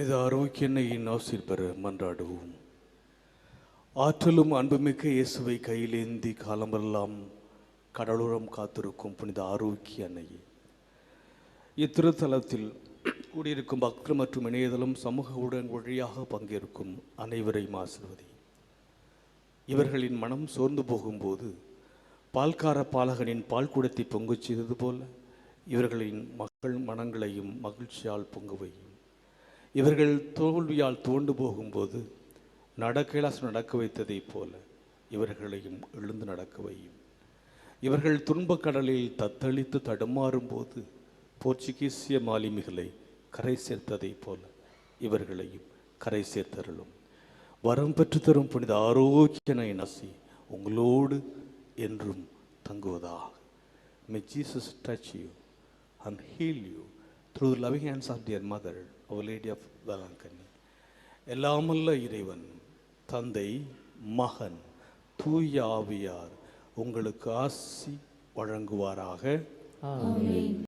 புனித ஆரோக்கியனையின் ஆசீர் பெற மன்றாடுவோம். ஆற்றலும் அன்புமிக்க இயேசுவை கையிலேந்தி காலமெல்லாம் கடலோரம் காத்திருக்கும் புனித ஆரோக்கிய அன்னையே, இத்திருத்தலத்தில் கூடியிருக்கும் பக்தர் மற்றும் இணையதளம் சமூக ஊடக வழியாக பங்கேற்கும் அனைவரையும் ஆசிர்வதி. இவர்களின் மனம் சோர்ந்து போகும்போது பால்கார பாலகனின் பால் குடத்தை பொங்கச் செய்தது போல இவர்களின் மக்கள் மனங்களையும் மகிழ்ச்சியால் பொங்குவையும். இவர்கள் தோல்வியால் துவண்டு போகும்போது நடக்கையிலாசு நடக்க வைத்ததை போல இவர்களையும் எழுந்து நடக்க வையும். இவர்கள் துன்பக் கடலில் தத்தளித்து தடுமாறும் போது போர்ச்சுகீசிய மாலுமிகளை கரை சேர்த்ததை போல இவர்களையும் கரை சேர்த்தருளும். வரம் பெற்று தரும் புனித ஆரோக்கியனை நசி உங்களோடு என்றும் தங்குவதாக. May Jesus touch you and heal you through the loving hands of dear mother, Our Lady of Valankani. எல்லாமல்ல இறைவன் தந்தை, மகன், தூய ஆவியார் உங்களுக்கு ஆசி வழங்குவாராக. ஆமென்.